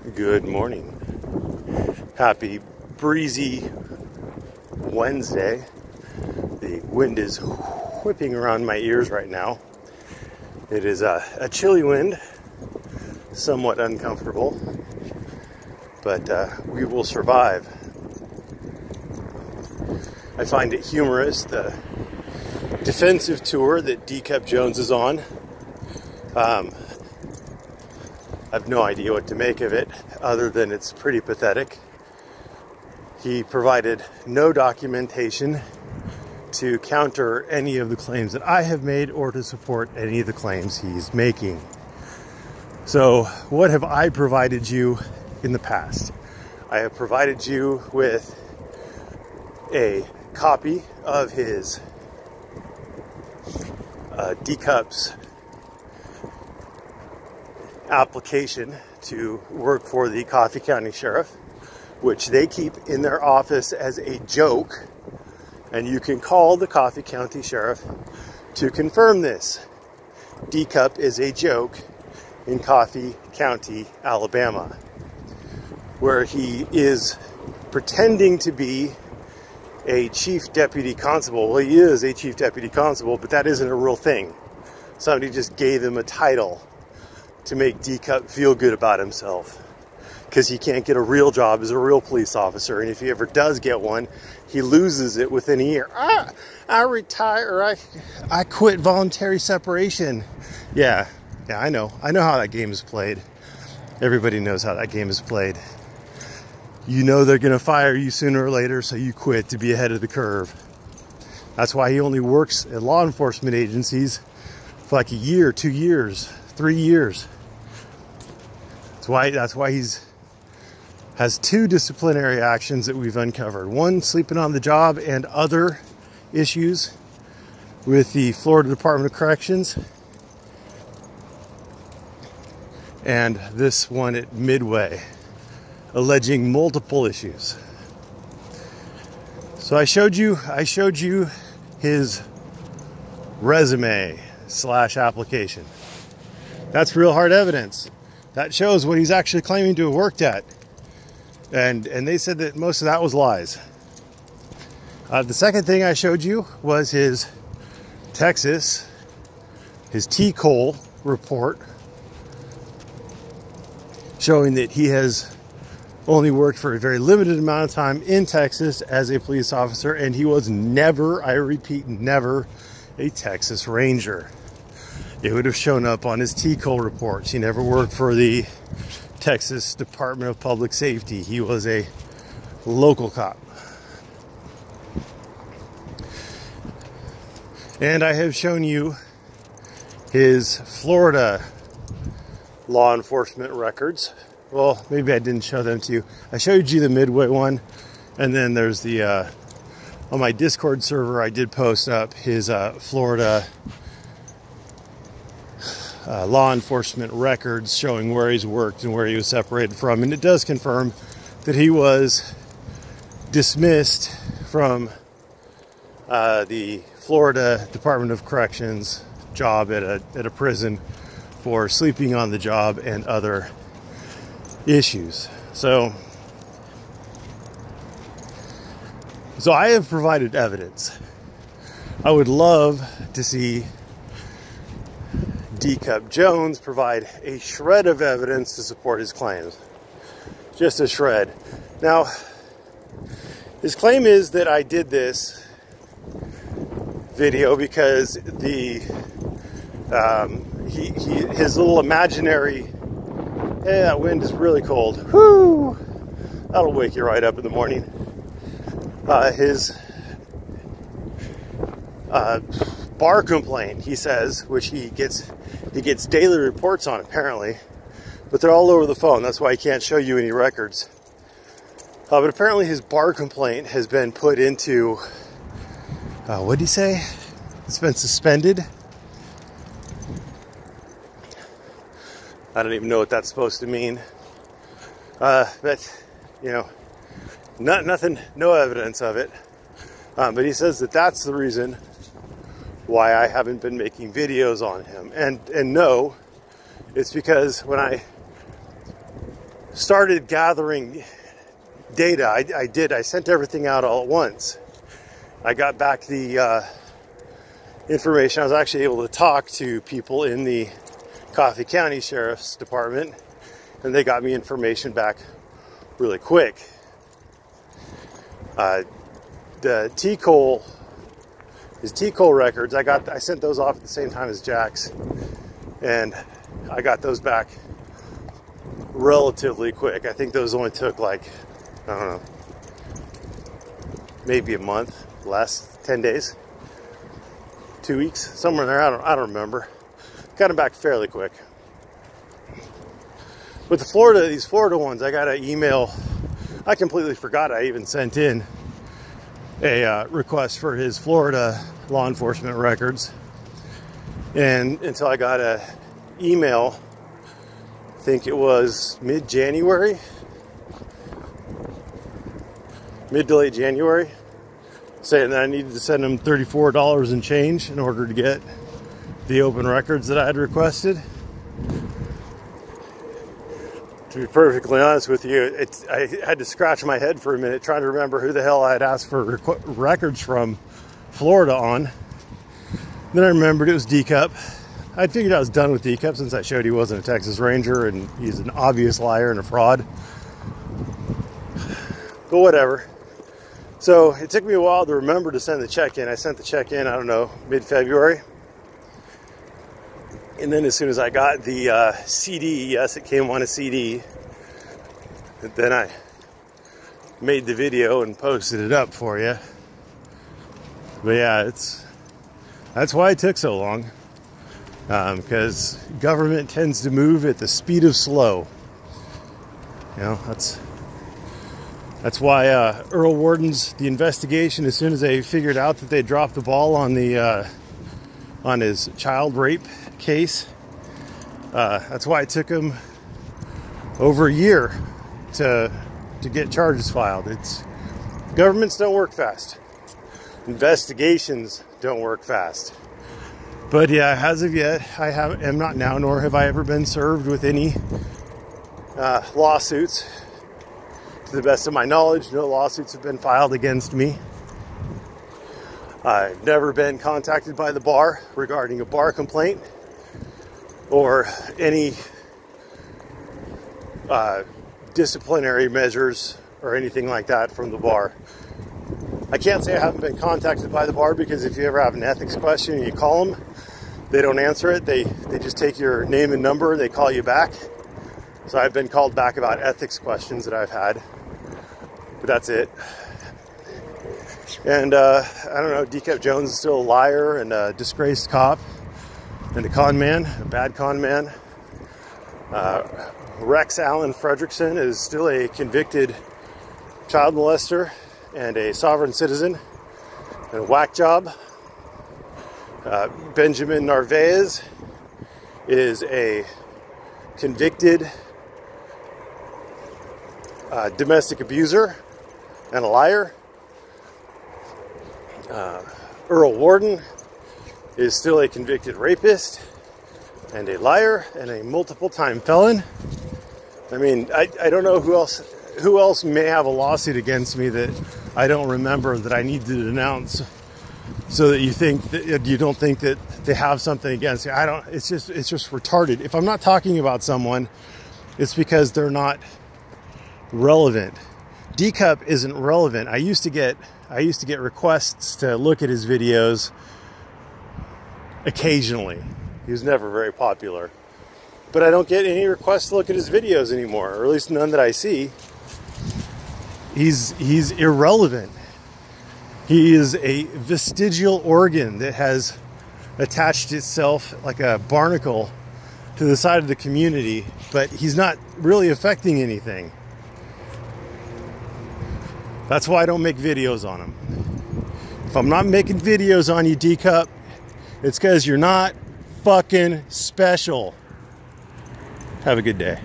Good morning. Happy breezy Wednesday. The wind is whipping around my ears right now. It is a chilly wind, somewhat uncomfortable, but we will survive. I find it humorous, the defensive tour that D. Cup Jones is on. I have no idea what to make of it, other than it's pretty pathetic. He provided no documentation to counter any of the claims that I have made or to support any of the claims he's making. So, what have I provided you in the past? I have provided you with a copy of his D-Cup's application to work for the Coffee County Sheriff, which they keep in their office as a joke, and you can call the Coffee County Sheriff to confirm this. D-Cup is a joke in Coffee County, Alabama, where he is pretending to be a chief deputy constable. Well, he is a chief deputy constable, but that isn't a real thing. Somebody just gave him a title to make D-Cup feel good about himself, because he can't get a real job as a real police officer, and if he ever does get one, he loses it within a year. I retire, or I quit voluntary separation. Yeah, I know how that game is played. Everybody knows how that game is played. You know they're gonna fire you sooner or later, so you quit to be ahead of the curve. That's why he only works at law enforcement agencies for like a year, 2 years, 3 years. That's why has 2 disciplinary actions that we've uncovered. One, sleeping on the job, and other issues with the Florida Department of Corrections. And this one at Midway, alleging multiple issues. So I showed you his resume / application. That's real hard evidence. That shows what he's actually claiming to have worked at. And they said that most of that was lies. The second thing I showed you was his Texas, his T-Coal report, showing that he has only worked for a very limited amount of time in Texas as a police officer, and he was never, I repeat, never a Texas Ranger. It would have shown up on his T-Coal reports. He never worked for the Texas Department of Public Safety. He was a local cop. And I have shown you his Florida law enforcement records. Well, maybe I didn't show them to you. I showed you the Midway one, and then there's the, on my Discord server, I did post up his Florida law enforcement records showing where he's worked and where he was separated from. And it does confirm that he was dismissed from the Florida Department of Corrections job at a prison for sleeping on the job and other issues. So I have provided evidence. I would love to see D. Cup Jones provide a shred of evidence to support his claims. Just a shred. Now, his claim is that I did this video because his little imaginary, that wind is really cold. Whoo! That'll wake you right up in the morning. His bar complaint, he says, which he gets daily reports on apparently, but they're all over the phone. That's why I can't show you any records. But apparently his bar complaint has been put into, what did he say? It's been suspended. I don't even know what that's supposed to mean. But, you know, nothing, no evidence of it. But he says that that's the reason why I haven't been making videos on him. And no, it's because when I started gathering data. I sent everything out all at once. I got back the information. I was actually able to talk to people in the Coffee County Sheriff's Department, and they got me information back really quick. The his T-Cole records, I sent those off at the same time as Jack's, and I got those back relatively quick. I think those only took like, I don't know, maybe a month, less, 10 days, 2 weeks, somewhere in there. I don't remember. Got them back fairly quick. With these Florida ones, I got an email. I completely forgot I even sent in a request for his Florida law enforcement records, and until I got a email, I think it was mid to late January, saying that I needed to send him $34 and change in order to get the open records that I had requested. To be perfectly honest with you, I had to scratch my head for a minute trying to remember who the hell I had asked for records from Florida on. Then I remembered it was D-Cup. I figured I was done with D-Cup since I showed he wasn't a Texas Ranger and he's an obvious liar and a fraud. But whatever. So it took me a while to remember to send the check in. I sent the check in, I don't know, mid-February. And then as soon as I got the CD, yes, it came on a CD, then I made the video and posted it up for you. But yeah, that's why it took so long, because government tends to move at the speed of slow. You know, that's why Earl Warden's the investigation. As soon as they figured out that they dropped the ball on the on his child rape case, that's why it took him over a year to get charges filed. Governments don't work fast. Investigations don't work fast. But yeah, as of yet, am not now, nor have I ever been served with any lawsuits. To the best of my knowledge, no lawsuits have been filed against me. I've never been contacted by the bar regarding a bar complaint or any disciplinary measures or anything like that from the bar. I can't say I haven't been contacted by the bar, because if you ever have an ethics question and you call them, they don't answer it. They just take your name and number, they call you back. So I've been called back about ethics questions that I've had, but that's it. And I don't know, D-Cup Jones is still a liar and a disgraced cop and a con man, a bad con man. Rex Allen Fredrickson is still a convicted child molester and a sovereign citizen and a whack job. Benjamin Narvaez is a convicted domestic abuser and a liar. Earl Warden is still a convicted rapist and a liar and a multiple-time felon. I mean, I don't know who else may have a lawsuit against me that I don't remember that I need to denounce, so that you don't think that they have something against me. It's just retarded. If I'm not talking about someone, it's because they're not relevant. D-Cup isn't relevant. I used to get requests to look at his videos occasionally. He was never very popular. But I don't get any requests to look at his videos anymore, or at least none that I see. He's irrelevant. He is a vestigial organ that has attached itself like a barnacle to the side of the community, but he's not really affecting anything. That's why I don't make videos on him. If I'm not making videos on you, D-Cup, it's because you're not fucking special. Have a good day.